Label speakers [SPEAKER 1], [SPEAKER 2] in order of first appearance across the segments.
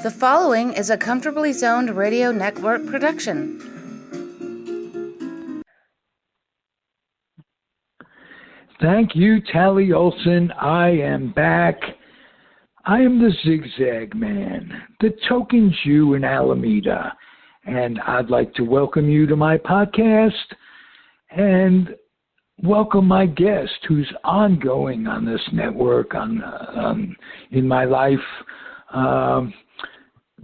[SPEAKER 1] The following is a Comfortably Zoned Radio Network production.
[SPEAKER 2] Thank you, Tally Olson. I am back. I am the Zigzag Man, the Tokin Jew in Alameda, and I'd like to welcome you to my podcast and welcome my guest who's ongoing on this network in my life,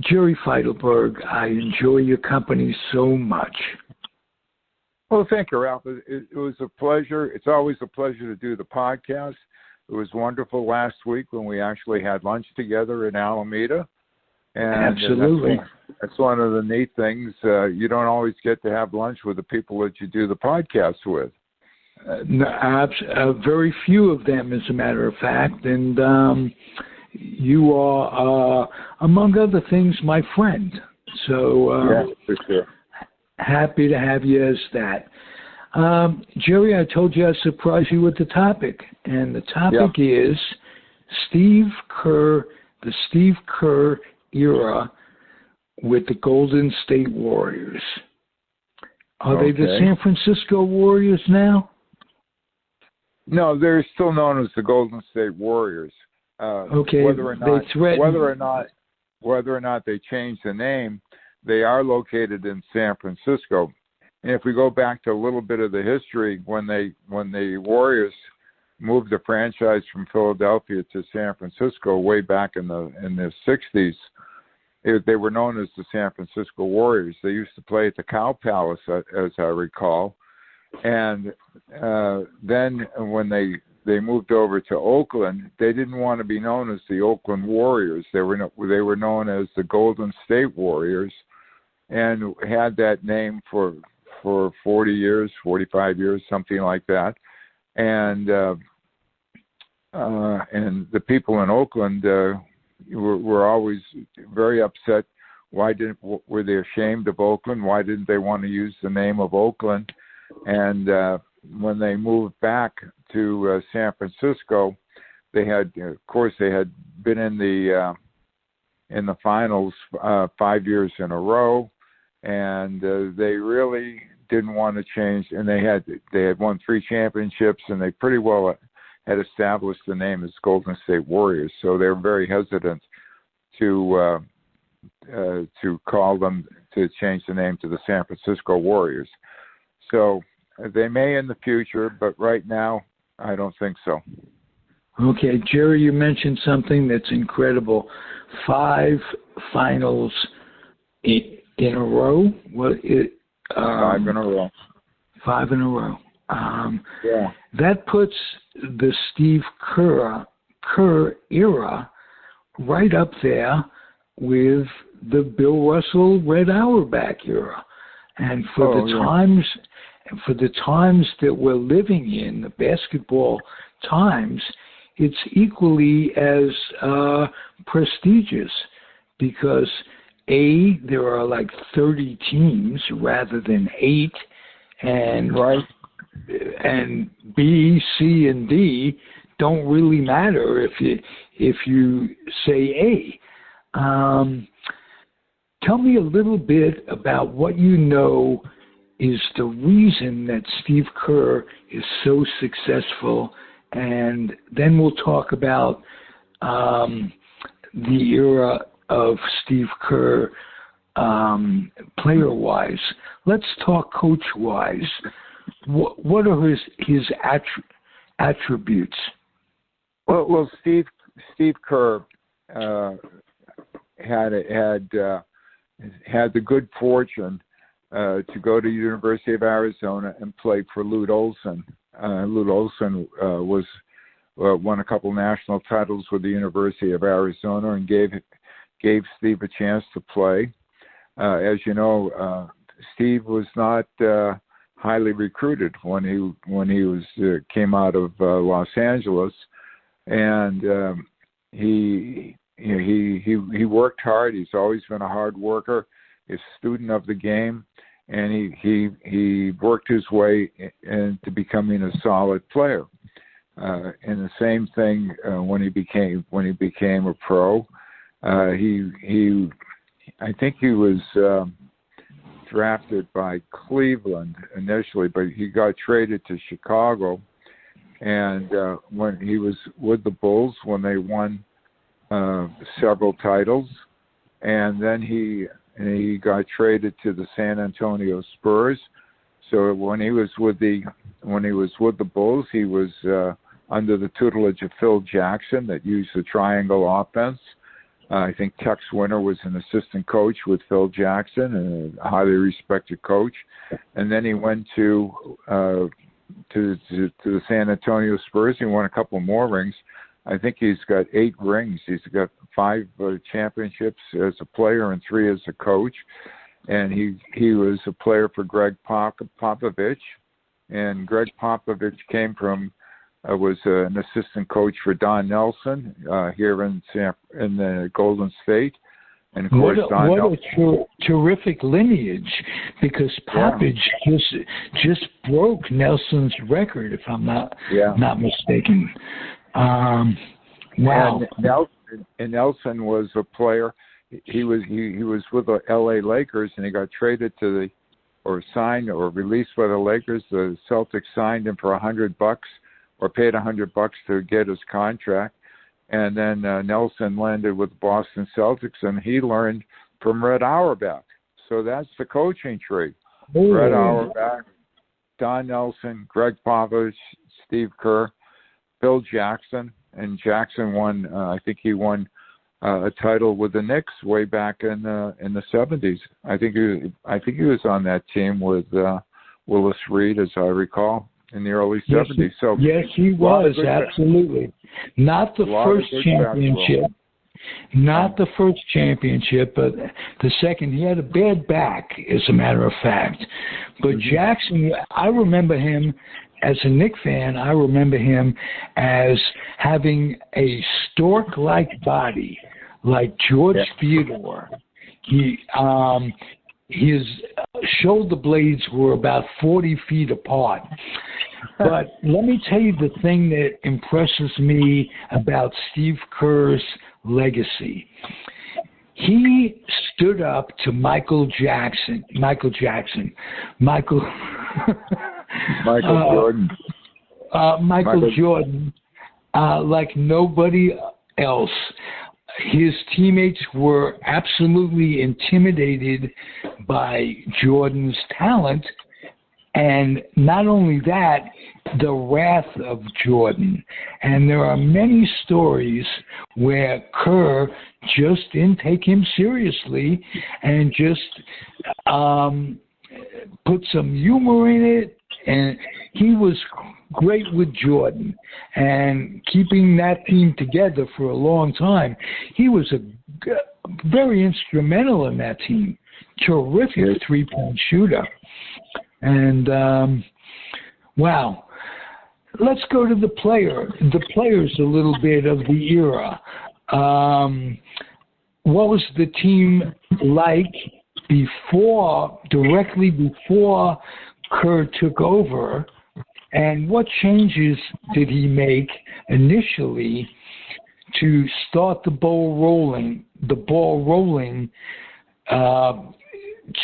[SPEAKER 2] Jerry Feidelberg. I enjoy your company so much.
[SPEAKER 3] Well, thank you, Ralph. It was a pleasure. It's always a pleasure to do the podcast. It was wonderful last week when we actually had lunch together in Alameda. And
[SPEAKER 2] absolutely.
[SPEAKER 3] That's one of the neat things. You don't always get to have lunch with the people that you do the podcast with.
[SPEAKER 2] Very few of them, as a matter of fact. And you are, among other things, my friend. So
[SPEAKER 3] yeah, for sure.
[SPEAKER 2] Happy to have you as that. Jerry, I told you I'd surprise you with the topic. And the topic is Steve Kerr, the Steve Kerr era with the Golden State Warriors. Are they the San Francisco Warriors now?
[SPEAKER 3] No, they're still known as the Golden State Warriors. Whether or not they changed the name, they are located in San Francisco. And if we go back to a little bit of the history, when the Warriors moved the franchise from Philadelphia to San Francisco way back in the 60s, they were known as the San Francisco Warriors. They used to play at the Cow Palace, as I recall. And then when they moved over to Oakland, they didn't want to be known as the Oakland Warriors. They were known as the Golden State Warriors, and had that name for 40 years, 45 years, something like that. And the people in Oakland were always very upset. Were they ashamed of Oakland? Why didn't they want to use the name of Oakland? And when they moved back to San Francisco, they had been in the finals 5 years in a row, and they really didn't want to change. And they had won 3 championships, and they pretty well had established the name as Golden State Warriors. So they were very hesitant to call them, to change the name to the San Francisco Warriors. So they may in the future, but right now, I don't think so.
[SPEAKER 2] Okay, Jerry, you mentioned something that's incredible. 5 finals in a row?
[SPEAKER 3] 5 in a row.
[SPEAKER 2] 5 in a row.
[SPEAKER 3] Yeah.
[SPEAKER 2] That puts the Steve Kerr era right up there with the Bill Russell, Red Auerbach era. And for the times that we're living in, the basketball times, it's equally as prestigious because A, there are like 30 teams rather than 8, and and B, C, and D don't really matter if you say A. Tell me a little bit about what you know is the reason that Steve Kerr is so successful, and then we'll talk about the era of Steve Kerr player-wise. Let's talk coach-wise. What are his attributes?
[SPEAKER 3] Well, Steve Kerr had the good fortune to go to University of Arizona and play for Lute Olson. Lute Olson won a couple national titles with the University of Arizona and gave Steve a chance to play. As you know, Steve was not highly recruited when he came out of Los Angeles, and he worked hard. He's always been a hard worker. He's a student of the game, and he worked his way into becoming a solid player. And the same thing when he became a pro. I think he was drafted by Cleveland initially, but he got traded to Chicago. And when he was with the Bulls, when they won several titles, and then he got traded to the San Antonio Spurs. So when he was with the Bulls, he was under the tutelage of Phil Jackson that used the triangle offense. I think Tex Winter was an assistant coach with Phil Jackson, a highly respected coach. And then he went to the San Antonio Spurs. He won a couple more rings. I think he's got 8 rings. He's got 5 championships as a player and 3 as a coach. And he was a player for Greg Popovich. And Greg Popovich came from was an assistant coach for Don Nelson here in the Golden State. And of course,
[SPEAKER 2] what a terrific lineage, because Popovich just broke Nelson's record, if I'm not mistaken. Wow.
[SPEAKER 3] And Nelson was a player. He was with the L.A. Lakers, and he got traded to signed or released by the Lakers. The Celtics signed him for $100 or paid $100 to get his contract. And then Nelson landed with the Boston Celtics, and he learned from Red Auerbach. So that's the coaching tree. Ooh. Red Auerbach, Don Nelson, Greg Popovich, Steve Kerr, Phil Jackson. And Jackson won, I think he won a title with the Knicks way back in the 70s. I think he was on that team with Willis Reed, as I recall, in the early 70s. So
[SPEAKER 2] yes, he was, absolutely. Not the first championship. Not the first championship, but the second. He had a bad back, as a matter of fact. But Jackson, I remember him as a Knicks fan. I remember him as having a stork-like body, like George Theodore. His shoulder blades were about 40 feet apart. But let me tell you the thing that impresses me about Steve Kerr's legacy. He stood up to Michael Jordan. Jordan, like nobody else. His teammates were absolutely intimidated by Jordan's talent, and not only that, the wrath of Jordan. And there are many stories where Kerr just didn't take him seriously and just put some humor in it. And he was great with Jordan and keeping that team together for a long time. He was very instrumental in that team. Terrific three-point shooter. And, wow. Let's go to the players a little bit of the era. What was the team like directly before Kerr took over, and what changes did he make initially to start the ball rolling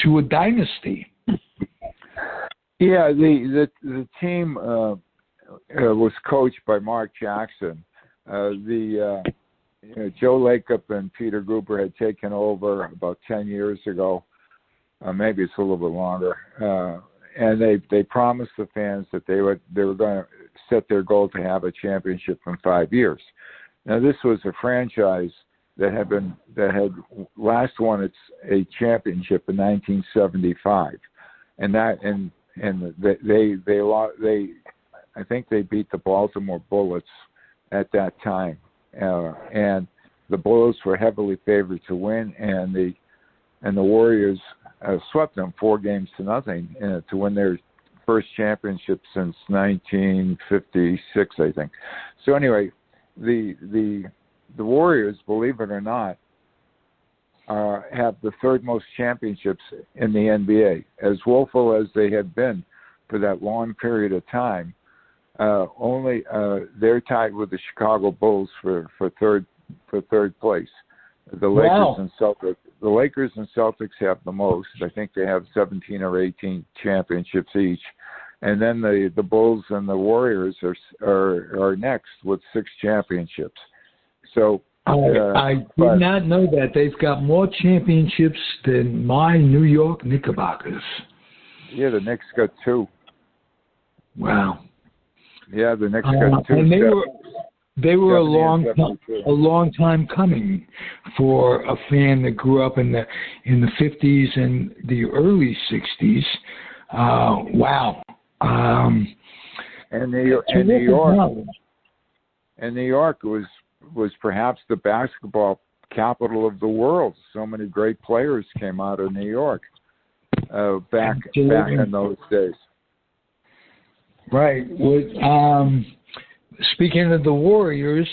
[SPEAKER 2] to a dynasty?
[SPEAKER 3] Yeah, the team was coached by Mark Jackson. Joe Lacob and Peter Gruber had taken over about 10 years ago. Maybe it's a little bit longer. And they promised the fans that they were going to set their goal to have a championship in 5 years. Now, this was a franchise that had last won a championship in 1975, and they I think they beat the Baltimore Bullets at that time, and the Bullets were heavily favored to win, and the Warriors swept them 4-0 to win their first championship since 1956, I think. So anyway, the Warriors, believe it or not, have the third most championships in the NBA. As woeful as they had been for that long period of time, only they're tied with the Chicago Bulls for third place. The
[SPEAKER 2] Wow.
[SPEAKER 3] Lakers and Celtics have the most. I think they have 17 or 18 championships each. And then the Bulls and the Warriors are next with 6 championships. So
[SPEAKER 2] I did not know that. They've got more championships than my New York Knickerbockers.
[SPEAKER 3] Yeah, the Knicks got 2.
[SPEAKER 2] Wow.
[SPEAKER 3] Yeah, the Knicks got 2.
[SPEAKER 2] And they were a long time coming for a fan that grew up in the 50s and the early 60s. Wow.
[SPEAKER 3] And New York was perhaps the basketball capital of the world. So many great players came out of New York back in those days.
[SPEAKER 2] Right. Speaking of the Warriors,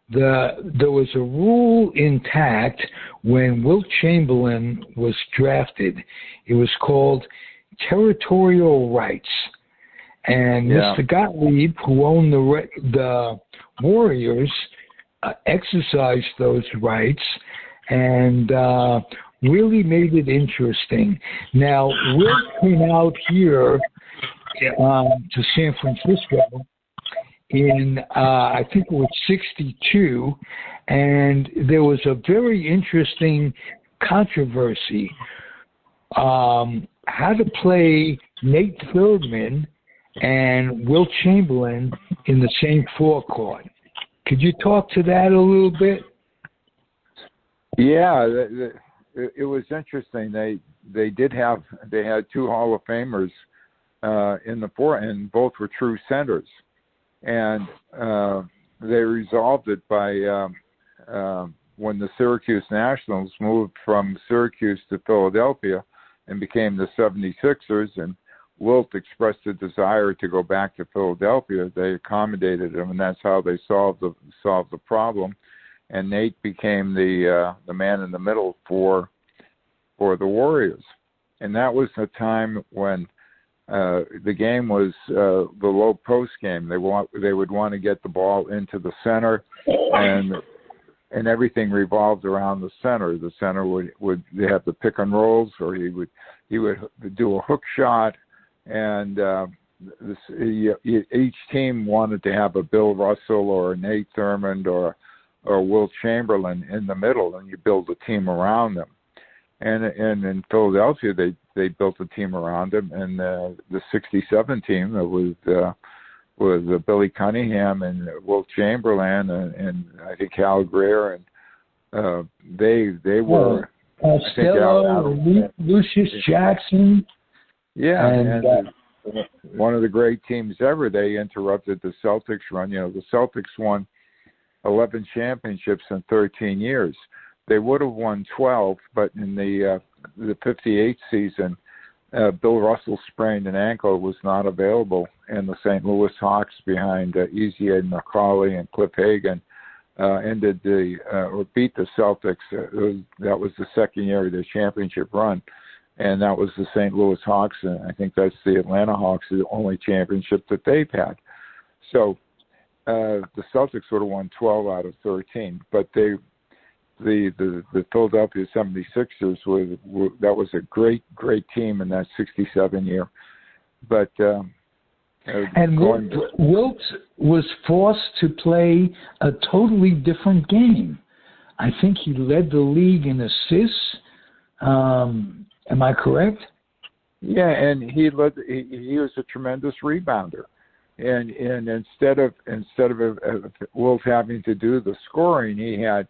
[SPEAKER 2] there was a rule intact when Wilt Chamberlain was drafted. It was called territorial rights. And Mr. Gottlieb, who owned the Warriors, exercised those rights and really made it interesting. Now, Wilt came out here to San Francisco in, I think it was 62, and there was a very interesting controversy. How to play Nate Thurman and Wilt Chamberlain in the same forecourt. Could you talk to that a little bit?
[SPEAKER 3] Yeah, it was interesting. They had 2 Hall of Famers in the four, and both were true centers, and they resolved it by when the Syracuse Nationals moved from Syracuse to Philadelphia and became the 76ers, and Wilt expressed a desire to go back to Philadelphia. They accommodated him, and that's how they solved the problem. And Nate became the man in the middle for the Warriors. And that was a time when the game was the low post game. They would want to get the ball into the center, and everything revolved around the center. The center would they have the pick and rolls, or he would do a hook shot. And each team wanted to have a Bill Russell or a Nate Thurmond or Wilt Chamberlain in the middle, and you build a team around them. And in Philadelphia, they built a team around him, and the '67 team was Billy Cunningham and Wilt Chamberlain and I think Hal Greer, and they were
[SPEAKER 2] Costello, Lucius Jackson.
[SPEAKER 3] Yeah, and one of the great teams ever. They interrupted the Celtics run. The Celtics won 11 championships in 13 years. They would have won 12, but in the '58 season, Bill Russell sprained an ankle, was not available, and the St. Louis Hawks behind Easy Ed Macaulay and Cliff Hagan beat the Celtics. That was the second year of their championship run. And that was the St. Louis Hawks, and I think that's the Atlanta Hawks, the only championship that they've had. So the Celtics would have won 12 out of 13, but the Philadelphia 76ers that was a great team in that '67 year. But
[SPEAKER 2] Wilt was forced to play a totally different game. I think he led the league in assists. Am I correct?
[SPEAKER 3] Yeah, and he was a tremendous rebounder, and instead of Wilt having to do the scoring, he had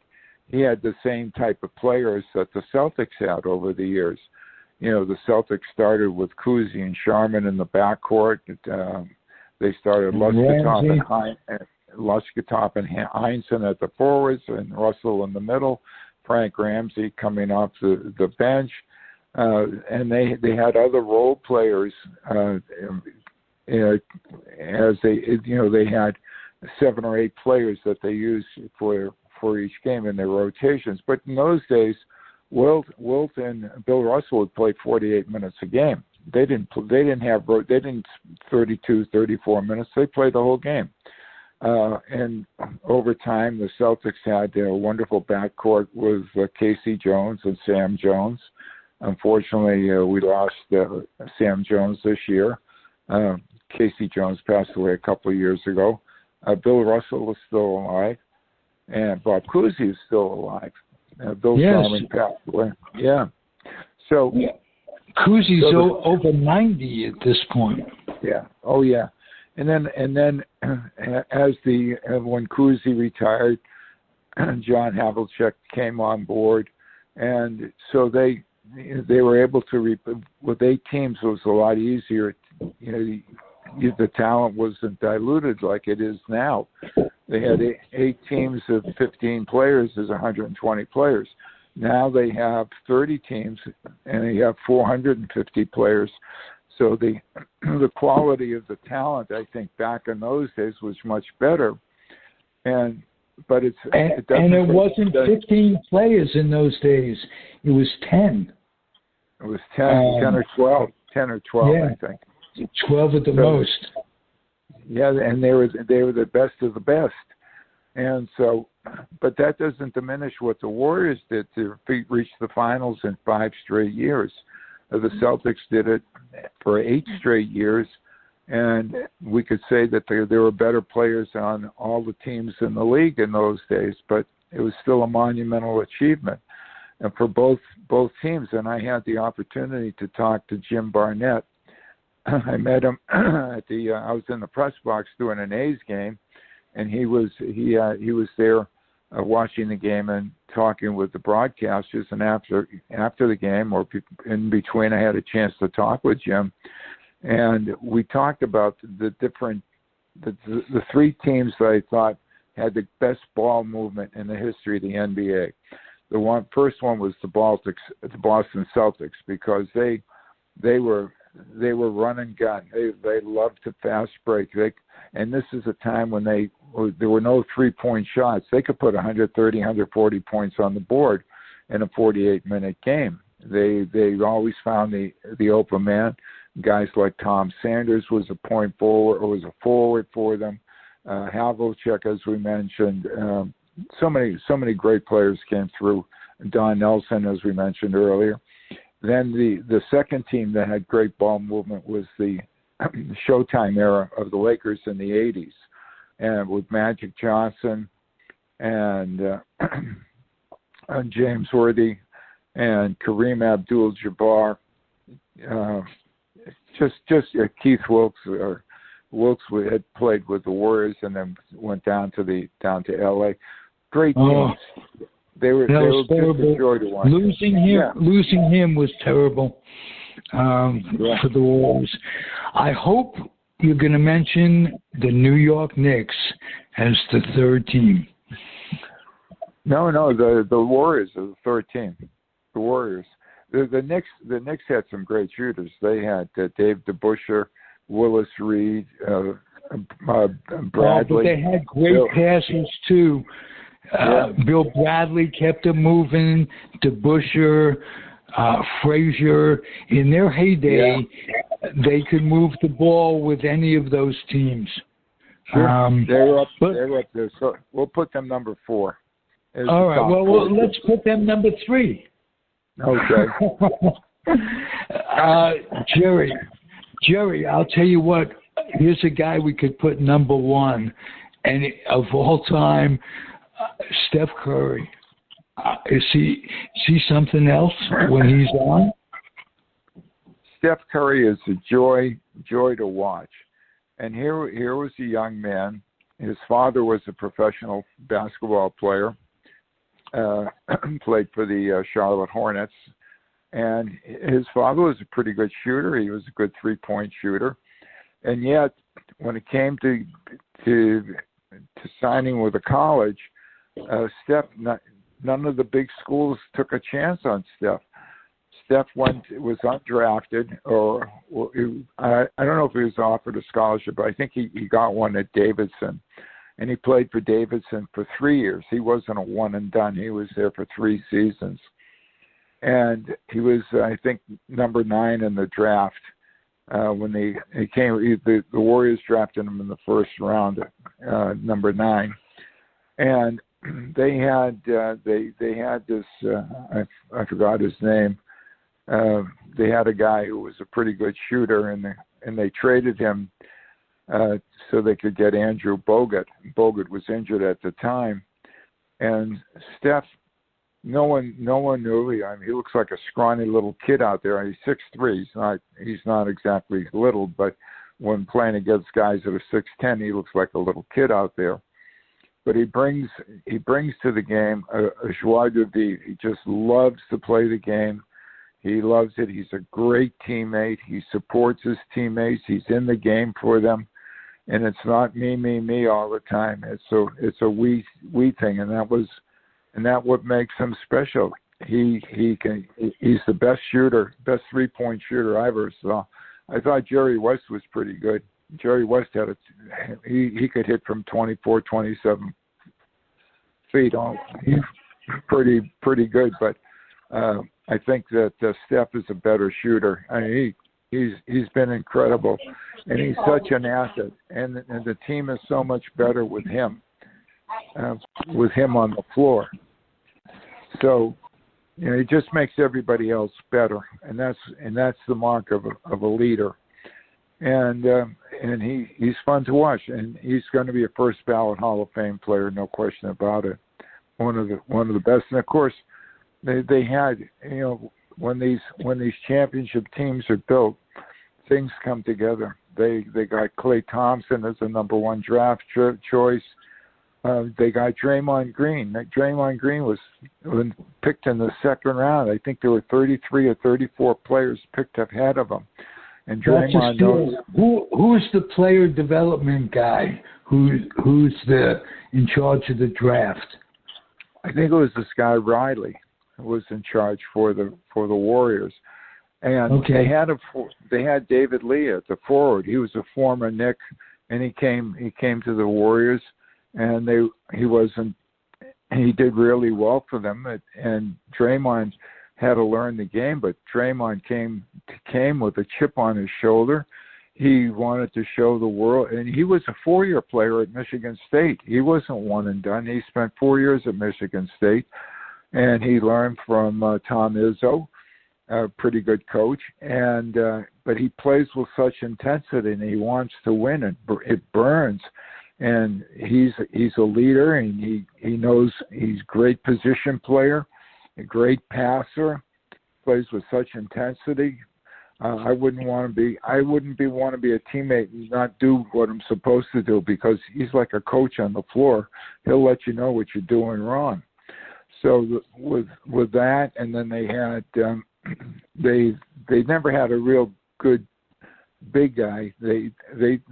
[SPEAKER 3] the same type of players that the Celtics had over the years. The Celtics started with Cousy and Sharman in the backcourt. They started Luskatop and Heinsohn at the forwards, and Russell in the middle, Frank Ramsey coming off the bench. And they had other role players as they had 7 or 8 players that they used for each game in their rotations. But in those days, Wilt and Bill Russell would play 48 minutes a game. They didn't 32, 34 minutes. They played the whole game. And over time, the Celtics had a wonderful backcourt with Casey Jones and Sam Jones. Unfortunately, we lost Sam Jones this year. Casey Jones passed away a couple of years ago. Bill Russell is still alive, and Bob Cousy is still alive. Bill Sharman passed away. Yeah. So
[SPEAKER 2] Cousy's over 90 at this point.
[SPEAKER 3] Yeah. Oh, yeah. And then as when Cousy retired, John Havlicek came on board, and so they were able to with 8 teams. It was a lot easier. The talent wasn't diluted like it is now. They had 8 teams of 15 players. There's 120 players. Now they have 30 teams, and they have 450 players. So the quality of the talent, I think, back in those days was much better. But it
[SPEAKER 2] wasn't 15 players in those days. It was 10.
[SPEAKER 3] It was 10 or 12. 10 or 12, yeah. I think.
[SPEAKER 2] 12 at the most.
[SPEAKER 3] Yeah, and they were the best of the best. And so, but that doesn't diminish what the Warriors did to reach the finals in 5 straight years. The Celtics did it for 8 straight years, and we could say that there were better players on all the teams in the league in those days, but it was still a monumental achievement. And for both teams, and I had the opportunity to talk to Jim Barnett. I met him at I was in the press box doing an A's game, and he was there watching the game and talking with the broadcasters. And after the game, or in between, I had a chance to talk with Jim, and we talked about the 3 teams that I thought had the best ball movement in the history of the NBA. The first one was the Boston Celtics, because they were run and gun. They loved to fast break. And this is a time when there were no 3-point shots. They could put 130, 140 points on the board in a 48-minute game. They always found the open man. Guys like Tom Sanders was a point forward, or was a forward for them. Havlicek, as we mentioned. So many great players came through. Don Nelson, as we mentioned earlier. Then the second team that had great ball movement was the Showtime era of the Lakers in the 80s, and with Magic Johnson and James Worthy and Kareem Abdul-Jabbar, Keith Wilkes. Wilkes had played with the Warriors and then went down to L.A. Great teams. They were just a joy to watch.
[SPEAKER 2] Losing him was terrible for the Warriors. I hope you're going to mention the New York Knicks as the third team.
[SPEAKER 3] No, the Warriors are the third team. The Warriors. The Knicks had some great shooters. They had Dave DeBusschere, Willis Reed, Bradley.
[SPEAKER 2] But they had great passes too. Bill Bradley kept them moving. DeBusschere, Frazier. In their heyday, they could move the ball with any of those teams.
[SPEAKER 3] Sure. They're up there. So we'll put them number 4.
[SPEAKER 2] All right. Well, let's put them number 3.
[SPEAKER 3] Okay.
[SPEAKER 2] Jerry, I'll tell you what. Here's a guy we could put number 1, and of all time, Steph Curry. Is he something else when he's on?
[SPEAKER 3] Steph Curry is a joy to watch. And here was a young man. His father was a professional basketball player, played for the Charlotte Hornets. And his father was a pretty good shooter. He was a good 3-point shooter. And yet, when it came to signing with a college, none of the big schools took a chance on Steph. Steph was undrafted, or I don't know if he was offered a scholarship, but I think he got one at Davidson. And he played for Davidson for 3 years. He wasn't a one and done. He was there for 3 seasons. And he was, I think, number 9 in the draft when the Warriors drafted him in the first round, number 9, and they had this I forgot his name. They had a guy who was a pretty good shooter, and they traded him so they could get Andrew Bogut. Bogut was injured at the time, and Steph. No one knew. He looks like a scrawny little kid out there. He's 6'3". He's not exactly little, but when playing against guys that are 6'10", he looks like a little kid out there. But he brings to the game a joie de vivre. He just loves to play the game. He loves it. He's a great teammate. He supports his teammates. He's in the game for them, and it's not me all the time. It's a we thing, and that's what makes him special. He's the best shooter, best 3-point shooter I ever saw. I thought Jerry West was pretty good. Jerry West he could hit from 24, 27 feet. He's pretty good, but I think that Steph is a better shooter. I mean, he's been incredible, and he's such an asset, and the team is so much better with him on the floor. So, it just makes everybody else better, and that's the mark of a leader. And he's fun to watch, and he's going to be a first ballot Hall of Fame player, no question about it. One of the best, and of course, they had when these championship teams are built, things come together. They got Klay Thompson as the number 1 draft choice. They got Draymond Green. Draymond Green was picked in the second round. I think there were 33 or 34 players picked ahead of him. And Draymond knows.
[SPEAKER 2] Who's the player development guy? Who's in charge of the draft?
[SPEAKER 3] I think it was this guy Riley who was in charge for the Warriors. And they had David Lee at the forward. He was a former Knick, and he came to the Warriors. And he did really well for them. And Draymond had to learn the game, but Draymond came with a chip on his shoulder. He wanted to show the world, and he was a 4-year player at Michigan State. He wasn't one and done. He spent 4 years at Michigan State, and he learned from Tom Izzo, a pretty good coach. And but he plays with such intensity, and he wants to win. It burns. And he's a leader, and he knows he's a great position player, a great passer, plays with such intensity. I wouldn't want to be a teammate and not do what I'm supposed to do, because he's like a coach on the floor. He'll let you know what you're doing wrong. So with that, and then they had they never had a real good big guy. They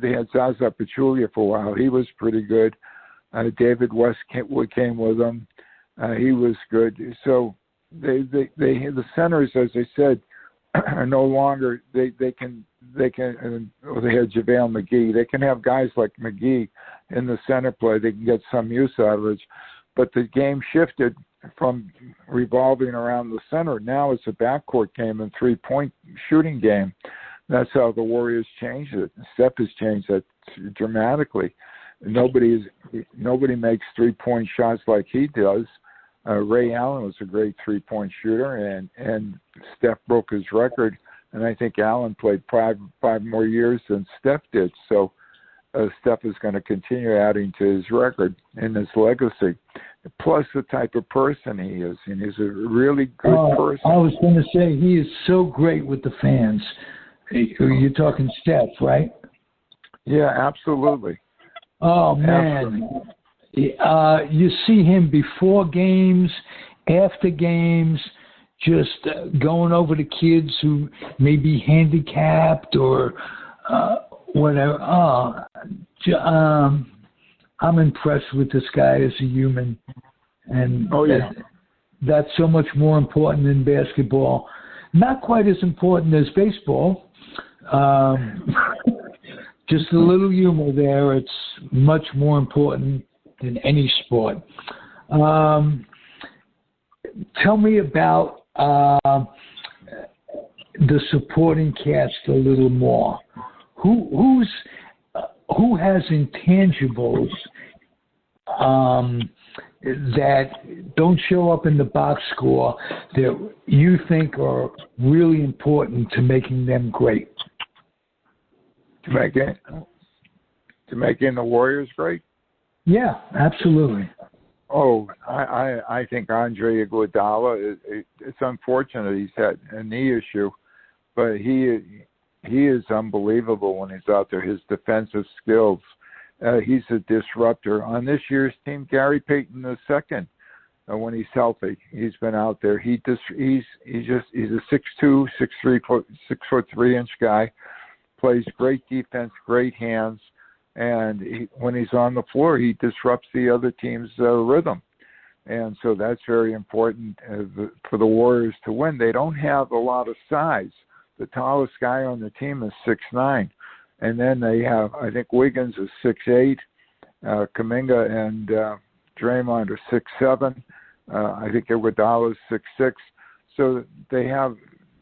[SPEAKER 3] had Zaza Pachulia for a while. He was pretty good. David West came with them. He was good. So the centers, as I said, are no longer. They had JaVale McGee. They can have guys like McGee in the center play. They can get some use out of it. But the game shifted from revolving around the center. Now it's a backcourt game and 3-point shooting game. That's how the Warriors changed it. Steph has changed that dramatically. Nobody makes 3-point shots like he does. Ray Allen was a great 3-point shooter, and Steph broke his record. And I think Allen played five more years than Steph did. So Steph is going to continue adding to his record and his legacy. Plus the type of person he is, and he's a really good person.
[SPEAKER 2] I was going to say he is so great with the fans. You're talking Steph, right?
[SPEAKER 3] Yeah, absolutely.
[SPEAKER 2] Oh, man. Absolutely. You see him before games, after games, just going over to kids who may be handicapped or whatever. I'm impressed with this guy as a human. And that's so much more important than basketball. Not quite as important as baseball. Just a little humor there. It's much more important than any sport. Tell me about the supporting cast a little more. Who has intangibles that don't show up in the box score that you think are really important to making them great?
[SPEAKER 3] To making the Warriors great?
[SPEAKER 2] Yeah, absolutely.
[SPEAKER 3] Oh, I think Andre Iguodala. It's unfortunate he's had a knee issue, but he is unbelievable when he's out there. His defensive skills. He's a disruptor. On this year's team, Gary Payton II, when he's healthy, he's been out there. He's a 6'2", 6'3" guy. Plays great defense, great hands. And when he's on the floor, he disrupts the other team's rhythm. And so that's very important for the Warriors to win. They don't have a lot of size. The tallest guy on the team is 6'9". And then they have, I think Wiggins is 6'8". Kuminga and Draymond are 6'7". I think Iguodala is 6'6". So they have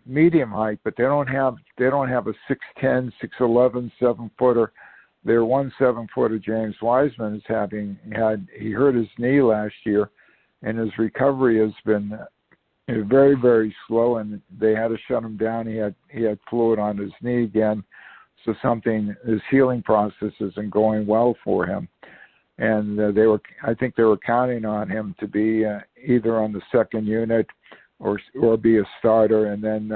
[SPEAKER 3] medium height, but they don't have a 6'10", 6'11", 7-footer. Their 1 7-footer, James Wiseman, he hurt his knee last year, and his recovery has been very, very slow, and they had to shut him down. He had fluid on his knee again, so his healing process isn't going well for him. And I think they were counting on him to be either on the second unit or be a starter, and then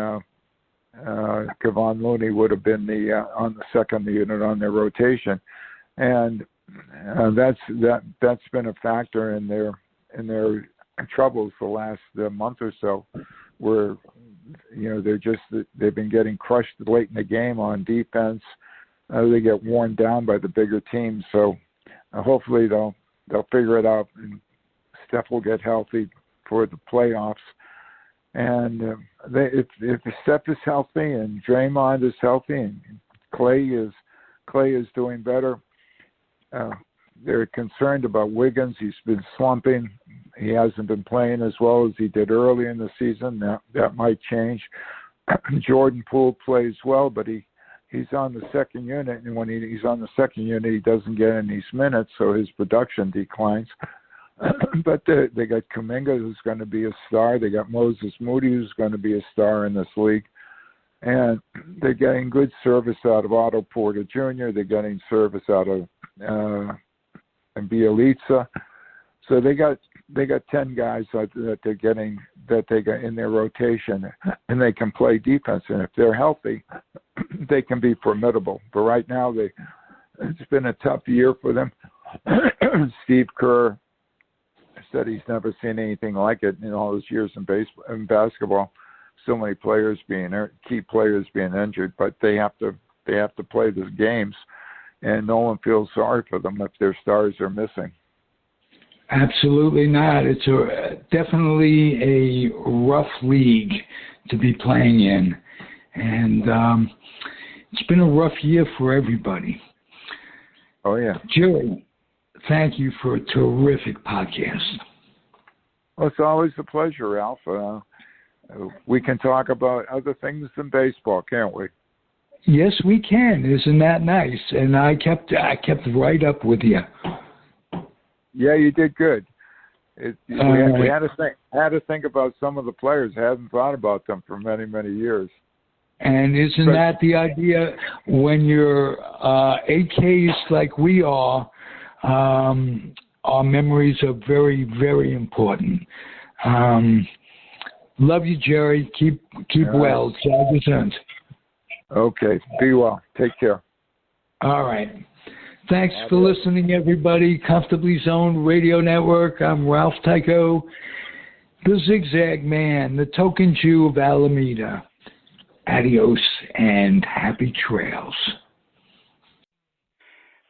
[SPEAKER 3] Kevon Looney would have been on the second unit on their rotation, and that's been a factor in their troubles the last month or so, where they've been getting crushed late in the game on defense. They get worn down by the bigger teams, so hopefully they'll figure it out, and Steph will get healthy for the playoffs. And if Steph is healthy and Draymond is healthy and Clay is doing better, they're concerned about Wiggins. He's been slumping. He hasn't been playing as well as he did early in the season. That might change. Jordan Poole plays well, but he's on the second unit, and when he's on the second unit, he doesn't get any minutes, so his production declines. But they got Kuminga, who's going to be a star. They got Moses Moody, who's going to be a star in this league. And they're getting good service out of Otto Porter Jr. They're getting service out of Bielitsa. So they got 10 guys that they got in their rotation, and they can play defense. And if they're healthy, they can be formidable. But right now, it's been a tough year for them. Steve Kerr said he's never seen anything like it in all his years in basketball. So many key players being injured, but they have to play the games, and no one feels sorry for them if their stars are missing.
[SPEAKER 2] Absolutely not. It's definitely a rough league to be playing in, and it's been a rough year for everybody.
[SPEAKER 3] Oh yeah,
[SPEAKER 2] Jerry, thank you for a terrific podcast.
[SPEAKER 3] Well, it's always a pleasure, Ralph. We can talk about other things than baseball, can't we?
[SPEAKER 2] Yes, we can. Isn't that nice? And I kept right up with you.
[SPEAKER 3] Yeah, you did good. We had to think about some of the players. I hadn't thought about them for many, many years.
[SPEAKER 2] And isn't that the idea when you're AKs like we are? Our memories are very, very important. Love you, Jerry. Keep well.
[SPEAKER 3] Okay. Be well. Take care.
[SPEAKER 2] All right. Thanks for listening, everybody. Comfortably Zoned Radio Network. I'm Ralph Tycho, the Zigzag Man, the Tokin Jew of Alameda. Adios and happy trails.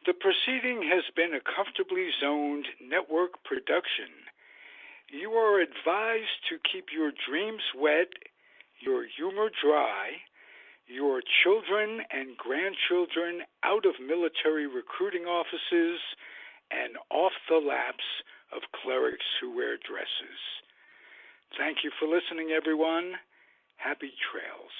[SPEAKER 4] The proceeding has been a Comfortably Zoned network production. You are advised to keep your dreams wet, your humor dry, your children and grandchildren out of military recruiting offices and off the laps of clerics who wear dresses. Thank you for listening, everyone. Happy trails.